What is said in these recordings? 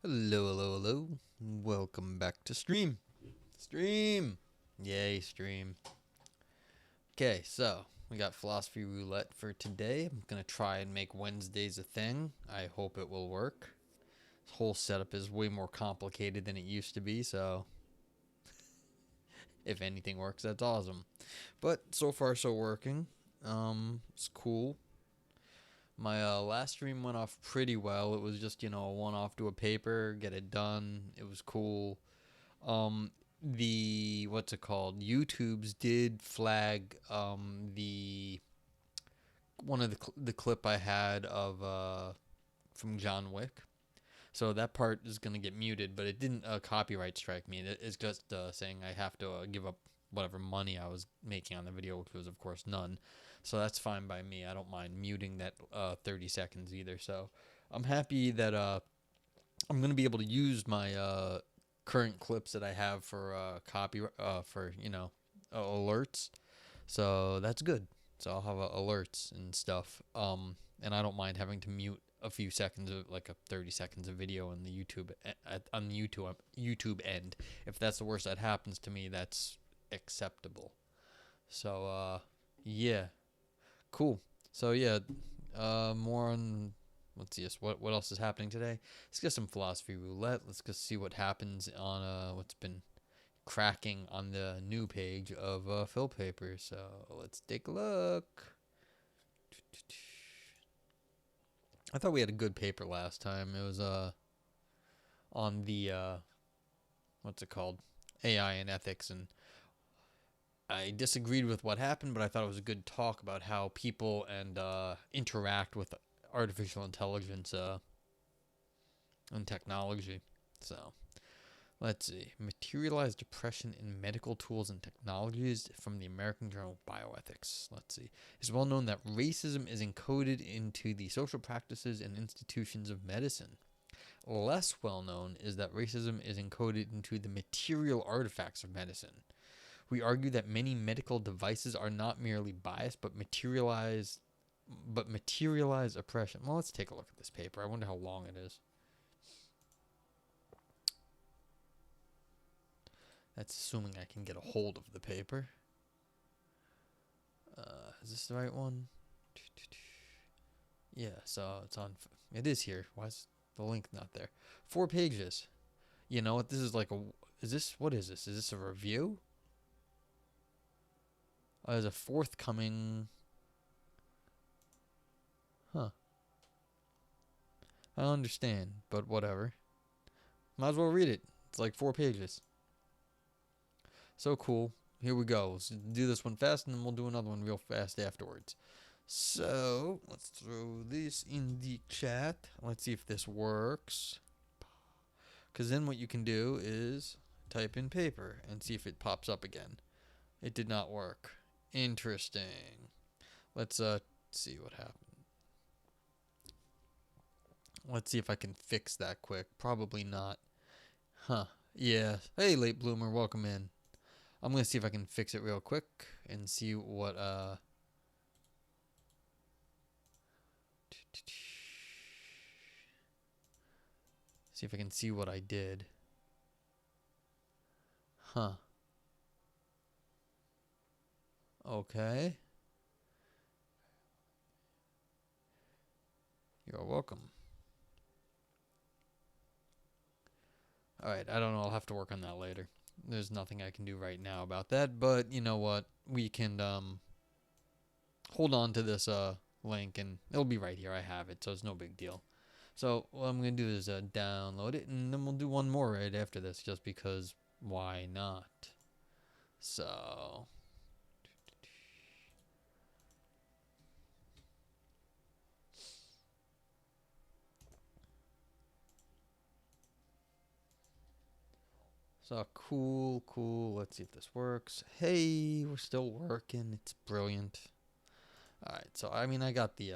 Hello, hello, hello. Welcome back to stream. Stream! Yay, stream. Okay, so we got philosophy roulette for today. I'm gonna try and make Wednesdays a thing. I hope it will work. This whole setup is way more complicated than it used to be, so if anything works, that's awesome. But so far, so working. It's cool. My last stream went off pretty well. It was just, a one off to a paper, get it done. It was cool. um the what's it called, YouTube's did flag the one of the clip I had of from John Wick, so that part is going to get muted, but it didn't copyright strike me. It's just saying I have to give up whatever money I was making on the video, which was of course none. So that's fine by me. I don't mind muting that 30 seconds either. So I'm happy that I'm gonna be able to use my current clips that I have for copy for alerts. So that's good. So I'll have alerts and stuff. And I don't mind having to mute a few seconds of like a 30 seconds of video on the on the YouTube end. If that's the worst that happens to me, that's acceptable. So yeah, cool. So yeah, more on, let's see, what else is happening today. Let's get some philosophy roulette. Let's just see what happens on what's been cracking on the new page of Phil Paper. So let's take a look. I thought we had a good paper last time. It was on the what's it called, AI and ethics, and I disagreed with what happened, but I thought it was a good talk about how people and interact with artificial intelligence and technology. So let's see. Materialized depression in medical tools and technologies from the American Journal of Bioethics. Let's see. It's well known that racism is encoded into the social practices and institutions of medicine. Less well known is that racism is encoded into the material artifacts of medicine. We argue that many medical devices are not merely biased, but materialize oppression. Well, let's take a look at this paper. I wonder how long it is. That's assuming I can get a hold of the paper. Is this the right one? Yeah, so it's on. It is here. Why is the link not there? 4 pages. You know what? This is like a. Is this, what is this? Is this a review? There's a forthcoming. Huh. I don't understand, but whatever. Might as well read it. It's like 4 pages. So cool. Here we go. Let's do this one fast, and then we'll do another one real fast afterwards. So let's throw this in the chat. Let's see if this works. Because then what you can do is type in paper and see if it pops up again. It did not work. Interesting. Let's see what happened. Let's see if I can fix that quick. Probably not. Huh. Yeah. Hey, late bloomer, welcome in. I'm gonna see if I can fix it real quick and see what see if I can see what I did. Huh. Okay. You're welcome. Alright, I don't know. I'll have to work on that later. There's nothing I can do right now about that, but you know what? We can hold on to this link, and it'll be right here. I have it, so it's no big deal. So what I'm going to do is download it, and then we'll do one more right after this, just because why not? So cool. Let's see if this works. Hey, we're still working. It's brilliant. All right, so I mean, I got the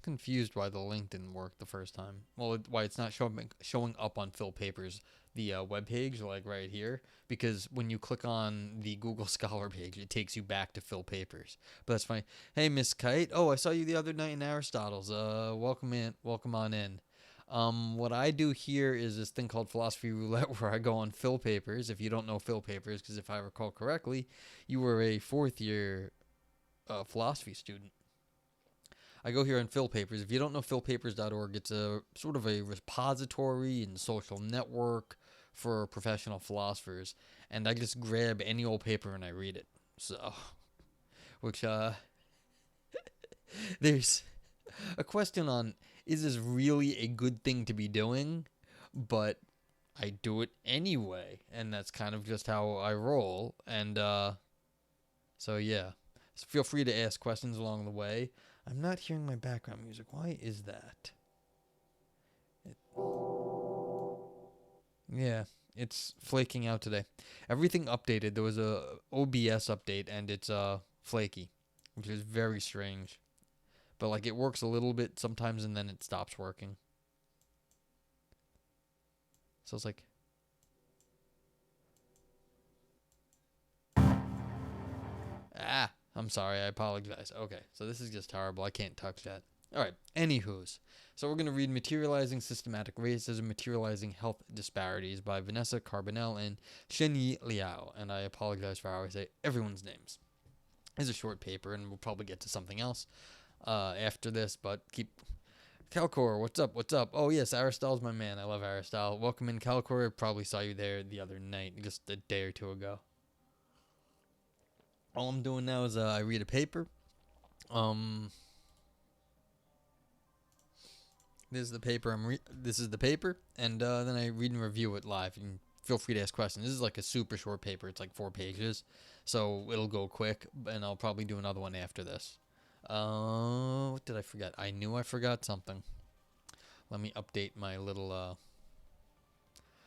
confused why the link didn't work the first time. Well, why it's not showing up on Phil Papers, the web page, like right here, because when you click on the Google Scholar page, it takes you back to Phil Papers. But that's fine. Hey, Miss Kite. Oh, I saw you the other night in Aristotle's. Welcome on in. What I do here is this thing called Philosophy Roulette, where I go on Phil Papers. If you don't know Phil Papers, because if I recall correctly, you were a fourth year philosophy student. I go here on Phil Papers. If you don't know philpapers.org, it's a sort of a repository and social network for professional philosophers. And I just grab any old paper and I read it. So, which, there's a question on, is this really a good thing to be doing? But I do it anyway. And that's kind of just how I roll. And, so yeah. So feel free to ask questions along the way. I'm not hearing my background music. Why is that? Yeah, it's flaking out today. Everything updated. There was a OBS update and it's flaky, which is very strange. But like it works a little bit sometimes and then it stops working. So it's like I'm sorry, I apologize. Okay, so this is just horrible. I can't touch that. Alright, anywho's. So we're going to read Materializing Systematic Racism, Materializing Health Disparities by Vanessa Carbonell and Shenyi Liao. And I apologize for how I say everyone's names. It's a short paper, and we'll probably get to something else after this, but keep... Calcor, what's up? What's up? Oh, yes, Aristotle's my man. I love Aristotle. Welcome in, Calcor. I probably saw you there the other night, just a day or two ago. All I'm doing now is I read a paper. This is the paper this is the paper, and then I read and review it live. And feel free to ask questions. This is like a super short paper. It's like 4 pages, so it'll go quick. And I'll probably do another one after this. What did I forget? I knew I forgot something. Let me update my little.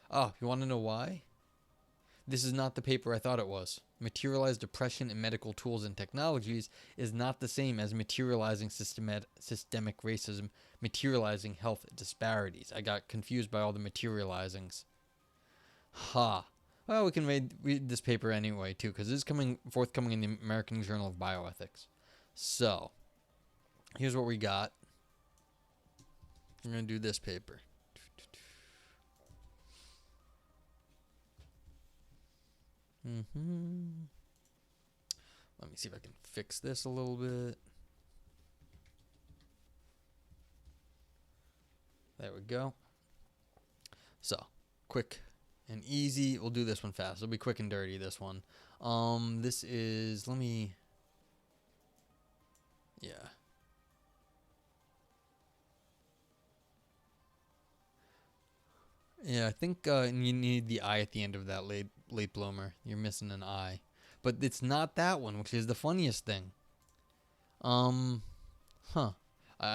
Oh, you want to know why? This is not the paper I thought it was. Materialized Depression in Medical Tools and Technologies is not the same as Materializing Systemic Racism, Materializing Health Disparities. I got confused by all the materializings. Ha. Well, we can read this paper anyway, too, because this is forthcoming in the American Journal of Bioethics. So, here's what we got. I'm going to do this paper. Let me see if I can fix this a little bit. There we go. So, quick and easy. We'll do this one fast. It'll be quick and dirty, this one. This is, yeah. Yeah, I think you need the I at the end of that late bloomer. You're missing an I. But it's not that one, which is the funniest thing. I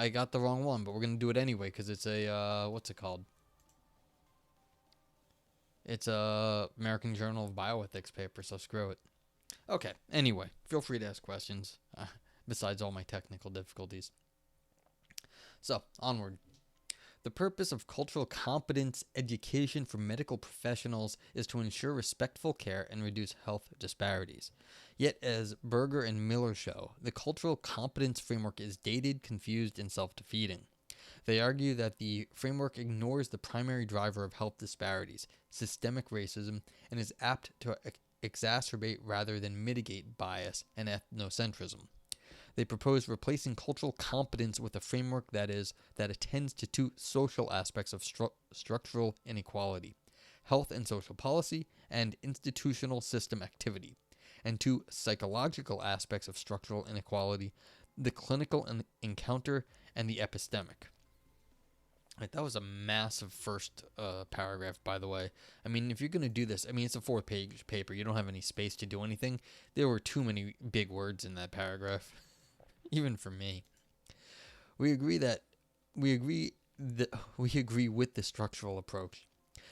got the wrong one, but we're going to do it anyway, because it's a, what's it called? It's a American Journal of Bioethics paper, so screw it. Okay, anyway, feel free to ask questions, besides all my technical difficulties. So, onward. The purpose of cultural competence education for medical professionals is to ensure respectful care and reduce health disparities. Yet, as Berger and Miller show, the cultural competence framework is dated, confused, and self-defeating. They argue that the framework ignores the primary driver of health disparities, systemic racism, and is apt to exacerbate rather than mitigate bias and ethnocentrism. They propose replacing cultural competence with a framework that attends to 2 social aspects of structural inequality: health and social policy, and institutional system activity, and 2 psychological aspects of structural inequality: the clinical encounter and the epistemic. Right, that was a massive first paragraph, by the way. I mean, if you're going to do this, I mean, it's a 4-page paper. You don't have any space to do anything. There were too many big words in that paragraph. Even for me. We agree with the structural approach.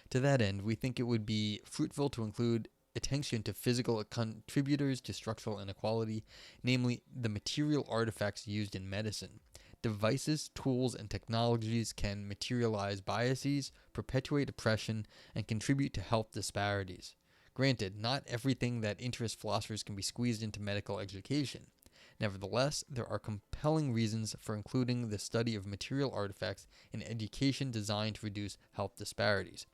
To that end, we think it would be fruitful to include attention to physical contributors to structural inequality, namely the material artifacts used in medicine, Devices, tools, and technologies can materialize biases, perpetuate oppression, and contribute to health disparities. Granted, not everything that interests philosophers can be squeezed into medical education. Nevertheless, there are compelling reasons for including the study of material artifacts in education designed to reduce health disparities.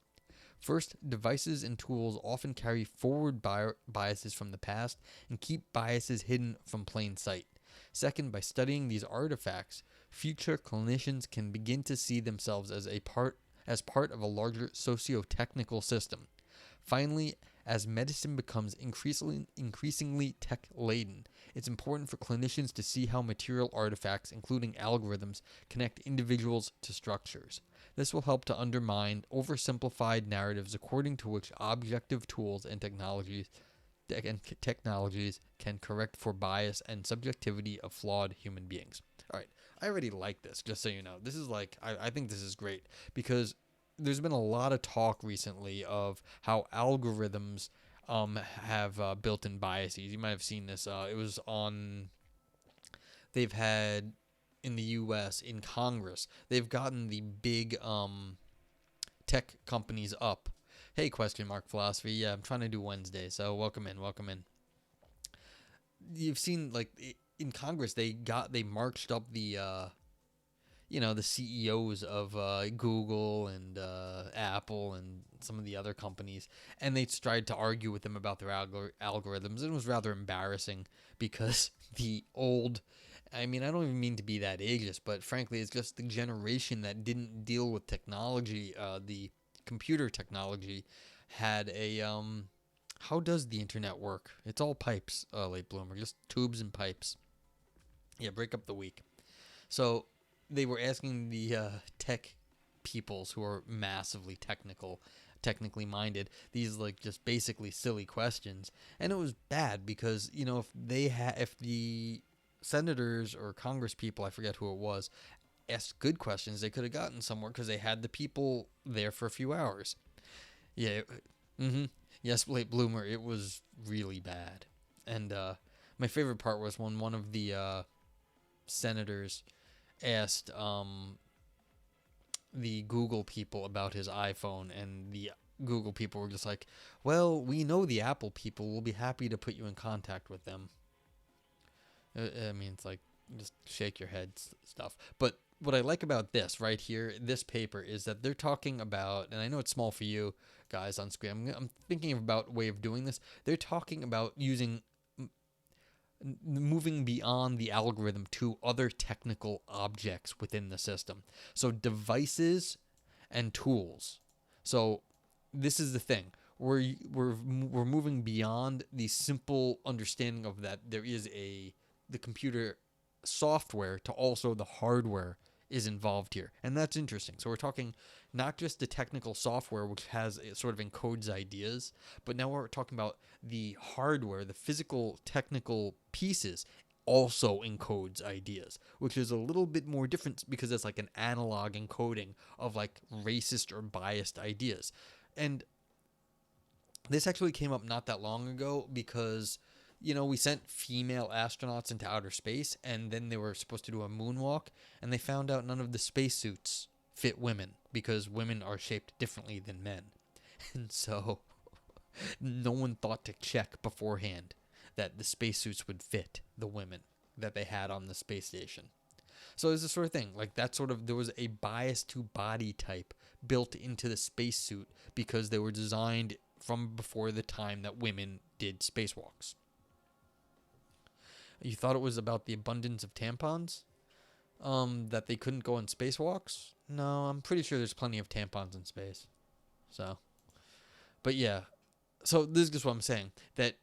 First, devices and tools often carry forward biases from the past and keep biases hidden from plain sight. Second, by studying these artifacts, future clinicians can begin to see themselves as part of a larger socio-technical system. Finally, as medicine becomes increasingly tech-laden, it's important for clinicians to see how material artifacts, including algorithms, connect individuals to structures. This will help to undermine oversimplified narratives according to which objective tools and technologies can correct for bias and subjectivity of flawed human beings. All right, I already like this, just so you know. This is like, I think this is great because there's been a lot of talk recently of how algorithms have built-in biases. You might have seen this. It was on, they've had in the U.S., in Congress, they've gotten the big tech companies up. Hey, question mark philosophy. Yeah, I'm trying to do Wednesday, so welcome in. You've seen, like, in Congress, they marched up the the CEOs of Google and Apple and some of the other companies, and they tried to argue with them about their algorithms. It was rather embarrassing because the old, I mean, I don't even mean to be that ageist, but frankly, it's just the generation that didn't deal with technology, the computer technology, had a, how does the internet work? It's all pipes, late bloomer, just tubes and pipes. Yeah, break up the week. So they were asking the tech peoples who are massively technically minded, these like just basically silly questions, and it was bad because if the senators or Congress people, I forget who it was, asked good questions, they could have gotten somewhere because they had the people there for a few hours. Yeah, yes, late bloomer, it was really bad. And my favorite part was when one of the senators asked the Google people about his iPhone, and the Google people were just like, well, we know the Apple people will be happy to put you in contact with them. I mean, it's like, just shake your head stuff. But what I like about this right here, this paper, is that they're talking about, and I know it's small for you guys on screen, I'm thinking about a way of doing this. They're talking about moving beyond the algorithm to other technical objects within the system. So devices and tools. So this is the thing. We're moving beyond the simple understanding of that there is the computer software to also the hardware is involved here. And that's interesting. So we're talking not just the technical software, which sort of encodes ideas, but now we're talking about the hardware, the physical technical pieces also encodes ideas, which is a little bit more different because it's like an analog encoding of like racist or biased ideas. And this actually came up not that long ago because we sent female astronauts into outer space, and then they were supposed to do a moonwalk, and they found out none of the spacesuits fit women because women are shaped differently than men. And so no one thought to check beforehand that the spacesuits would fit the women that they had on the space station. So it's the sort of thing, like there was a bias to body type built into the spacesuit because they were designed from before the time that women did spacewalks. You thought it was about the abundance of tampons? That they couldn't go on spacewalks? No, I'm pretty sure there's plenty of tampons in space. So, but yeah. So this is just what I'm saying. That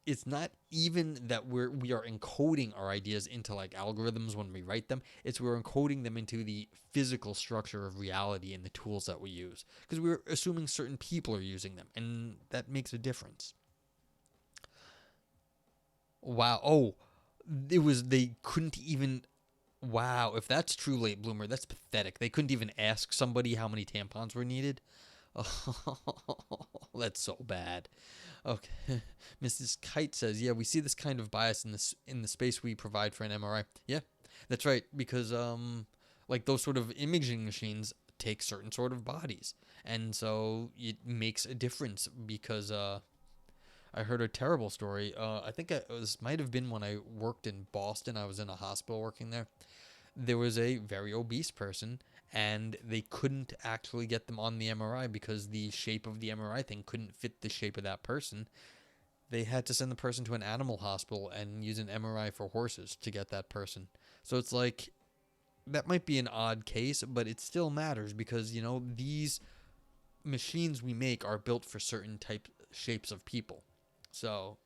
it's not even that we are encoding our ideas into like algorithms when we write them. It's we're encoding them into the physical structure of reality and the tools that we use. Because we're assuming certain people are using them. And that makes a difference. Wow. Oh, they couldn't even, wow, if that's true, late bloomer, that's pathetic. They couldn't even ask somebody how many tampons were needed. Oh, that's so bad. Okay. Mrs. Kite says, yeah, we see this kind of bias in the space we provide for an MRI. Yeah. That's right, because like those sort of imaging machines take certain sort of bodies, and so it makes a difference because I heard a terrible story. I think it was might have been when I worked in Boston. I was in a hospital working there. There was a very obese person, and they couldn't actually get them on the MRI because the shape of the MRI thing couldn't fit the shape of that person. They had to send the person to an animal hospital and use an MRI for horses to get that person. So it's like that might be an odd case, but it still matters because, you know, these machines we make are built for certain type shapes of people. So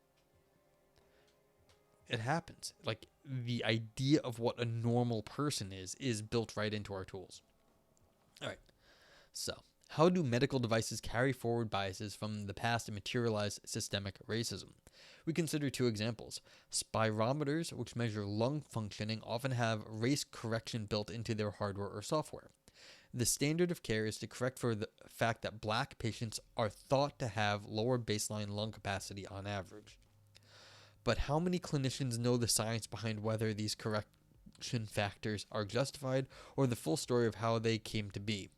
it happens. Like the idea of what a normal person is built right into our tools. All right. So, how do medical devices carry forward biases from the past and materialize systemic racism? We consider two examples. Spirometers, which measure lung functioning, often have race correction built into their hardware or software. The standard of care is to correct for the fact that black patients are thought to have lower baseline lung capacity on average. But how many clinicians know the science behind whether these correction factors are justified or the full story of how they came to be?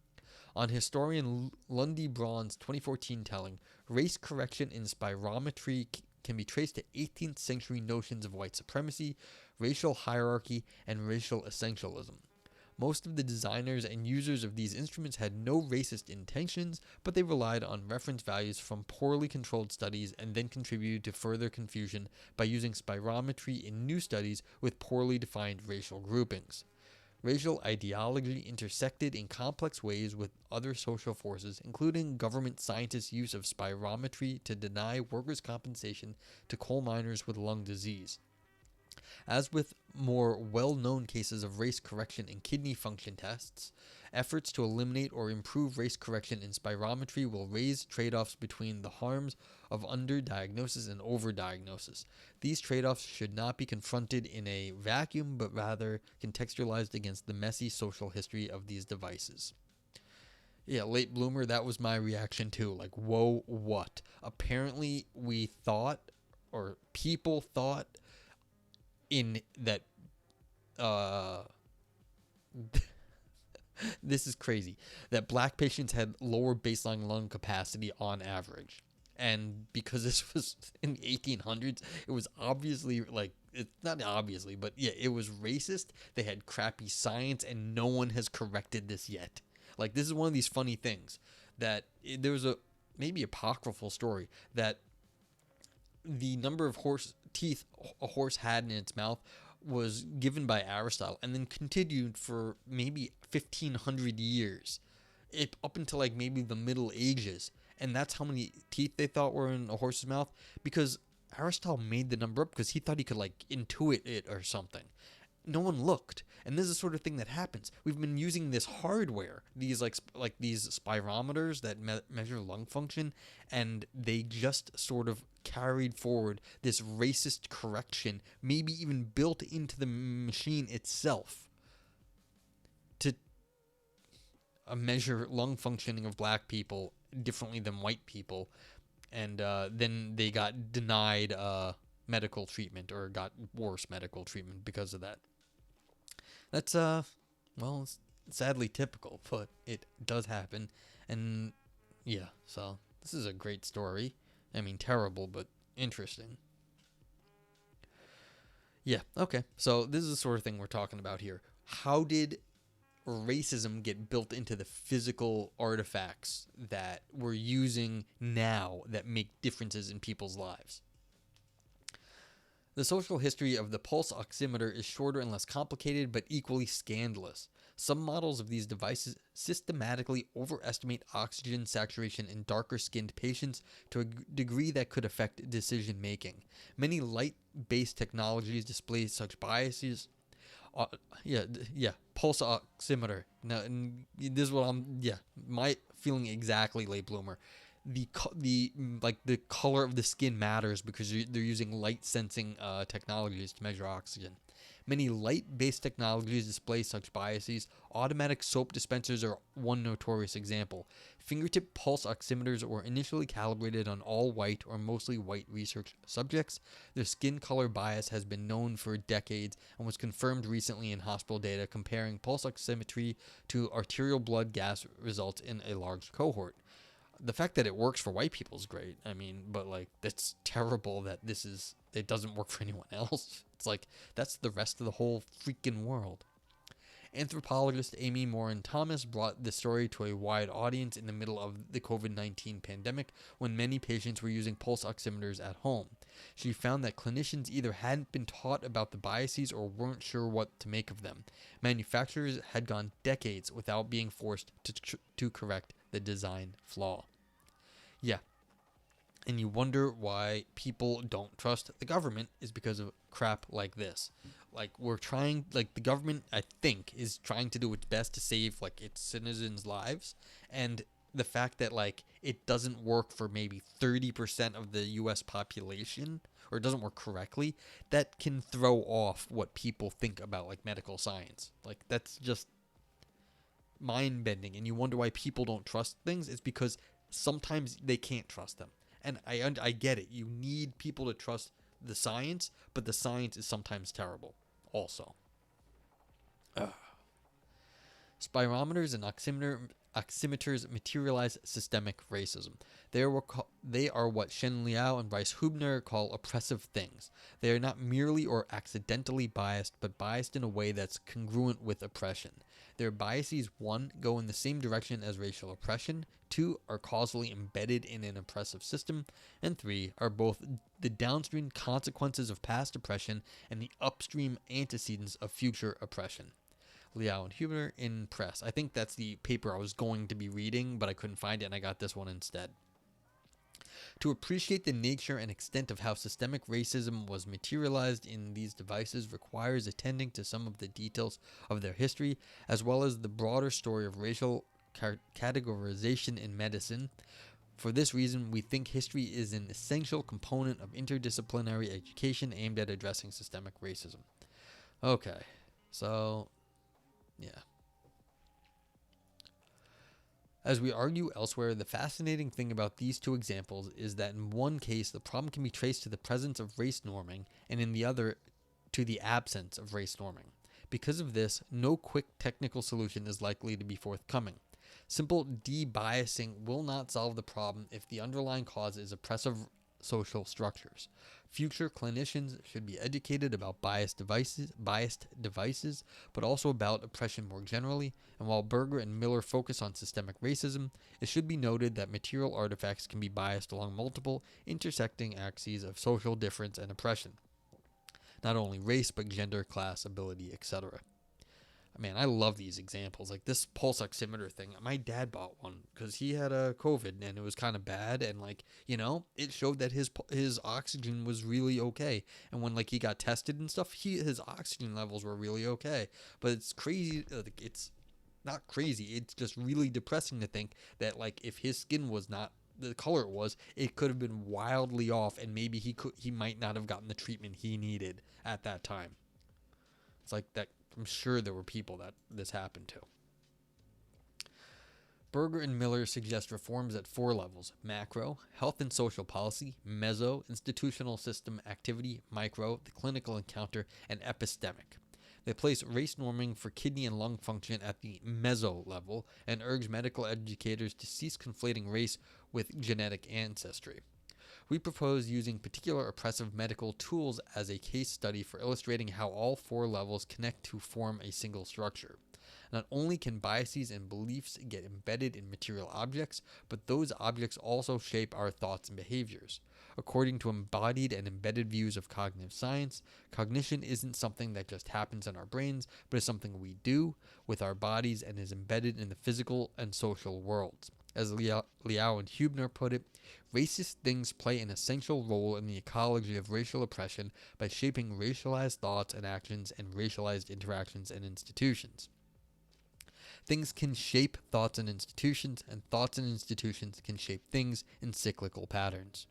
On historian Lundy Braun's 2014 telling, race correction in spirometry can be traced to 18th century notions of white supremacy, racial hierarchy, and racial essentialism. Most of the designers and users of these instruments had no racist intentions, but they relied on reference values from poorly controlled studies and then contributed to further confusion by using spirometry in new studies with poorly defined racial groupings. Racial ideology intersected in complex ways with other social forces, including government scientists' use of spirometry to deny workers' compensation to coal miners with lung disease. As with more well-known cases of race correction in kidney function tests, efforts to eliminate or improve race correction in spirometry will raise trade-offs between the harms of underdiagnosis and overdiagnosis. These trade-offs should not be confronted in a vacuum, but rather contextualized against the messy social history of these devices. Yeah, late bloomer, that was my reaction too. Like, whoa, what? Apparently we thought, or people thought, in that this is crazy, that black patients had lower baseline lung capacity on average, and because this was in the 1800s, it was obviously, like, it's not obviously, but yeah, it was racist. They had crappy science, and no one has corrected this yet. Like, this is one of these funny things that there was a maybe apocryphal story that the number of horse teeth a horse had in its mouth was given by Aristotle and then continued for maybe 1500 years, up until like maybe the Middle Ages. And that's how many teeth they thought were in a horse's mouth, because Aristotle made the number up because he thought he could like intuit it or something. No one looked, and this is the sort of thing that happens. We've been using this hardware, these like these spirometers that measure lung function, and they just sort of carried forward this racist correction, maybe even built into the machine itself, to measure lung functioning of black people differently than white people, and then they got denied medical treatment, or got worse medical treatment because of that. That's well, it's sadly typical, but it does happen. And yeah, so this is a great story. I mean, terrible, but interesting. Yeah, okay. So this is the sort of thing we're talking about here. How did racism get built into the physical artifacts that we're using now that make differences in people's lives? The social history of the pulse oximeter is shorter and less complicated, but equally scandalous. Some models of these devices systematically overestimate oxygen saturation in darker-skinned patients to a degree that could affect decision-making. Many light-based technologies display such biases. Pulse oximeter. Now, this is what my feeling exactly, late bloomer. The color of the skin matters because they're using light sensing technologies to measure oxygen. Many light-based technologies display such biases. Automatic soap dispensers are one notorious example. Fingertip pulse oximeters were initially calibrated on all white or mostly white research subjects. Their skin color bias has been known for decades and was confirmed recently in hospital data comparing pulse oximetry to arterial blood gas results in a large cohort. The fact that it works for white people is great. I mean, but like, it's terrible that it doesn't work for anyone else. It's like, that's the rest of the whole freaking world. Anthropologist Amy Morin Thomas brought the story to a wide audience in the middle of the COVID-19 pandemic when many patients were using pulse oximeters at home. She found that clinicians either hadn't been taught about the biases or weren't sure what to make of them. Manufacturers had gone decades without being forced to correct the design flaw. Yeah. And you wonder why people don't trust the government is because of crap like this. Like, the government, I think, is trying to do its best to save, like, its citizens' lives. And the fact that, like, it doesn't work for maybe 30% of the U.S. population, or it doesn't work correctly, that can throw off what people think about, like, medical science. Like, that's just mind-bending. And you wonder why people don't trust things. It's because sometimes they can't trust them. And I get it. You need people to trust the science, but the science is sometimes terrible also. Spirometers and oximeters materialize systemic racism. They are what Shen Liao and Bryce Hubner call oppressive things. They are not merely or accidentally biased, but biased in a way that's congruent with oppression. Their biases, 1, go in the same direction as racial oppression, 2, are causally embedded in an oppressive system, and 3, are both the downstream consequences of past oppression and the upstream antecedents of future oppression. Liao and Hubner in Press. I think that's the paper I was going to be reading, but I couldn't find it, and I got this one instead. To appreciate the nature and extent of how systemic racism was materialized in these devices requires attending to some of the details of their history, as well as the broader story of racial categorization in medicine. For this reason, we think history is an essential component of interdisciplinary education aimed at addressing systemic racism. Okay, so, yeah. As we argue elsewhere, the fascinating thing about these two examples is that in one case, the problem can be traced to the presence of race norming, and in the other, to the absence of race norming. Because of this, no quick technical solution is likely to be forthcoming. Simple de-biasing will not solve the problem if the underlying cause is oppressive social structures. Future clinicians should be educated about biased devices, but also about oppression more generally, and while Berger and Miller focus on systemic racism, it should be noted that material artifacts can be biased along multiple intersecting axes of social difference and oppression. Not only race, but gender, class, ability, etc. Man, I love these examples. Like this pulse oximeter thing. My dad bought one because he had a COVID and it was kind of bad. And like, you know, it showed that his oxygen was really okay. And when like he got tested and stuff, his oxygen levels were really okay. But it's crazy. It's not crazy. It's just really depressing to think that like if his skin was not the color it was, it could have been wildly off, and maybe he might not have gotten the treatment he needed at that time. It's like that. I'm sure there were people that this happened to. Berger and Miller suggest reforms at 4 levels: macro, health and social policy; meso, institutional system activity; micro, the clinical encounter; and epistemic. They place race norming for kidney and lung function at the meso level and urge medical educators to cease conflating race with genetic ancestry. We propose using particular oppressive medical tools as a case study for illustrating how all 4 levels connect to form a single structure. Not only can biases and beliefs get embedded in material objects, but those objects also shape our thoughts and behaviors. According to embodied and embedded views of cognitive science, cognition isn't something that just happens in our brains, but is something we do with our bodies and is embedded in the physical and social worlds. As Liao and Hubner put it, racist things play an essential role in the ecology of racial oppression by shaping racialized thoughts and actions and racialized interactions and institutions. Things can shape thoughts and thoughts and institutions can shape things in cyclical patterns.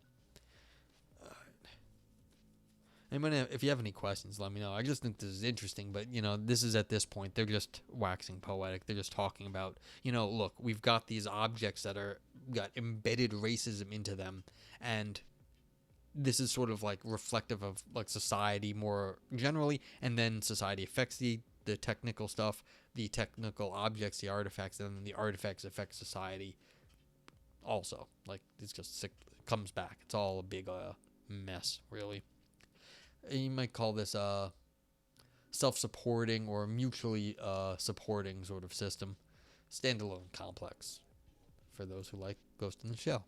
If you have any questions, let me know. I just think this is interesting, but this is at this point they're just waxing poetic. They're just talking about, look, we've got these objects that are got embedded racism into them, and this is sort of like reflective of like society more generally, and then society affects the technical stuff, the technical objects, the artifacts, and then the artifacts affect society also. Like it's just sick, comes back. It's all a big mess, really. You might call this a self-supporting or mutually supporting sort of system, standalone complex, for those who like Ghost in the Shell.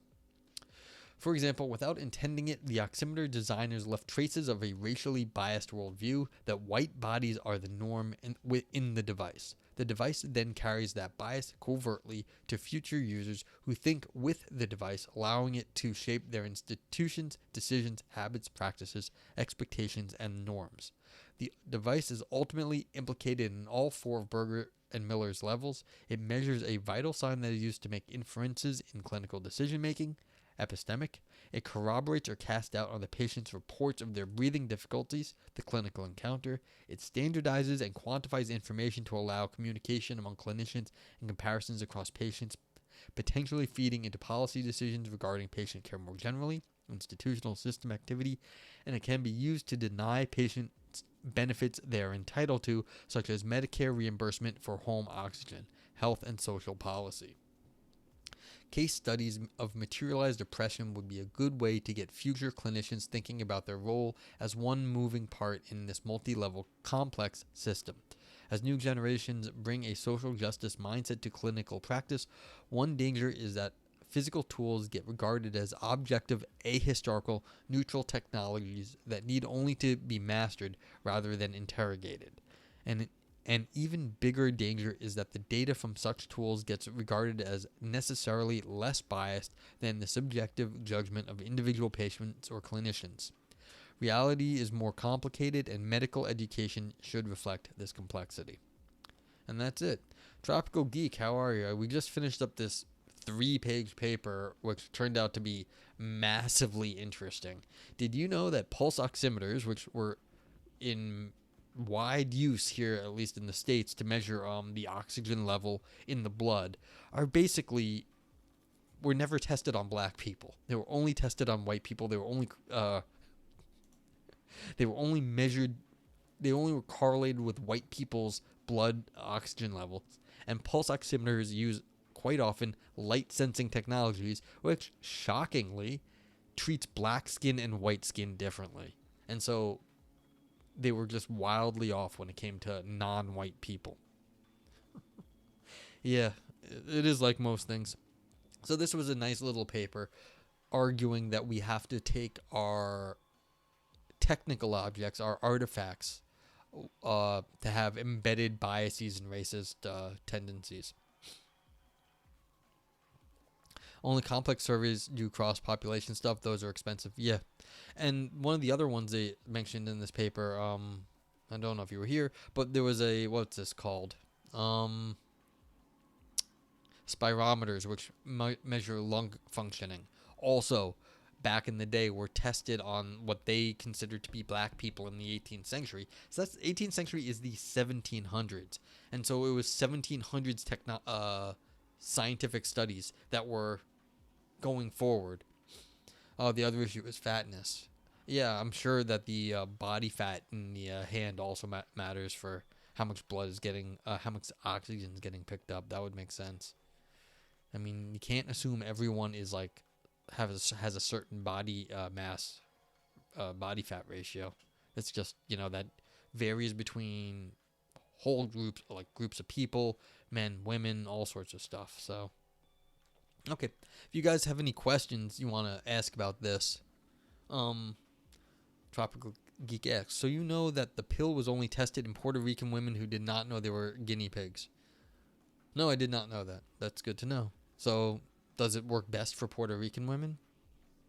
For example, without intending it, the oximeter designers left traces of a racially biased worldview that white bodies are the norm within the device. The device then carries that bias covertly to future users who think with the device, allowing it to shape their institutions, decisions, habits, practices, expectations, and norms. The device is ultimately implicated in all four of Berger and Miller's levels. It measures a vital sign that is used to make inferences in clinical decision making. Epistemic. It corroborates or casts doubt on the patient's reports of their breathing difficulties, the clinical encounter. It standardizes and quantifies information to allow communication among clinicians and comparisons across patients, potentially feeding into policy decisions regarding patient care more generally, institutional system activity, and it can be used to deny patients benefits they are entitled to, such as Medicare reimbursement for home oxygen, health and social policy. Case studies of materialized oppression would be a good way to get future clinicians thinking about their role as one moving part in this multi-level complex system. As new generations bring a social justice mindset to clinical practice, one danger is that physical tools get regarded as objective, ahistorical, neutral technologies that need only to be mastered rather than interrogated. And an even bigger danger is that the data from such tools gets regarded as necessarily less biased than the subjective judgment of individual patients or clinicians. Reality is more complicated, and medical education should reflect this complexity. And that's it. Tropical Geek, how are you? We just finished up this 3-page paper, which turned out to be massively interesting. Did you know that pulse oximeters, which were in wide use here, at least in the States, to measure the oxygen level in the blood, were never tested on black people. They were only tested on white people. They were only measured. They only were correlated with white people's blood oxygen levels. And pulse oximeters use quite often light sensing technologies, which shockingly treats black skin and white skin differently. And so they were just wildly off when it came to non-white people. Yeah, it is like most things. So this was a nice little paper arguing that we have to take our technical objects, our artifacts, to have embedded biases and racist tendencies. Only complex surveys do cross-population stuff. Those are expensive. Yeah. And one of the other ones they mentioned in this paper, I don't know if you were here, but there was what's this called? Spirometers, which measure lung functioning. Also, back in the day, were tested on what they considered to be black people in the 18th century. So that's 18th century is the 1700s. And so it was 1700s scientific studies that were going forward. Oh, the other issue is fatness. Yeah, I'm sure that the body fat in the hand also matters for how much blood is getting, how much oxygen is getting picked up. That would make sense. I mean, you can't assume everyone is like has a certain body mass, body fat ratio. It's just that varies between whole groups, like groups of people, men, women, all sorts of stuff. So, okay, if you guys have any questions you want to ask about this, Tropical Geek X. So you know that the pill was only tested in Puerto Rican women who did not know they were guinea pigs. No, I did not know that. That's good to know. So, does it work best for Puerto Rican women?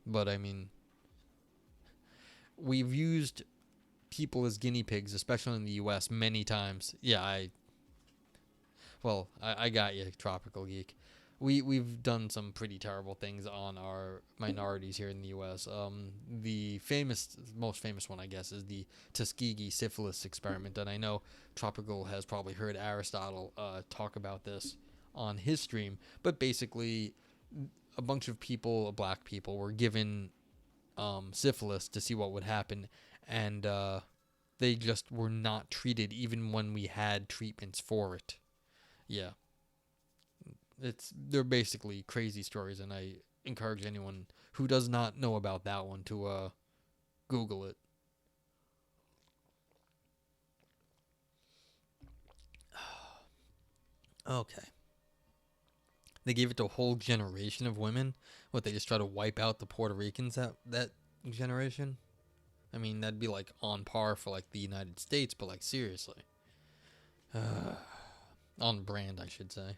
But I mean, we've used people as guinea pigs, especially in the U.S., many times. Yeah, I got you, Tropical Geek. we've done some pretty terrible things on our minorities here in the U.S. The most famous one, I guess, is the Tuskegee syphilis experiment, and I know Tropical has probably heard Aristotle talk about this on his stream. But basically, a bunch of people, black people, were given syphilis to see what would happen, and they just were not treated even when we had treatments for it. Yeah. They're basically crazy stories, and I encourage anyone who does not know about that one to Google it. Okay. They gave it to a whole generation of women. What, they just try to wipe out the Puerto Ricans that generation? I mean, that'd be like on par for like the United States, but like seriously. On brand, I should say.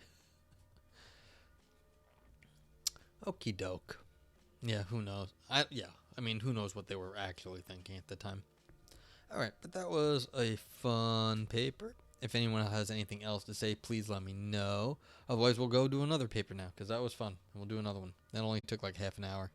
Okie doke. Yeah, who knows? I mean, who knows what they were actually thinking at the time. Alright, but that was a fun paper. If anyone has anything else to say, please let me know. Otherwise, we'll go do another paper now, because that was fun. We'll do another one. That only took like half an hour.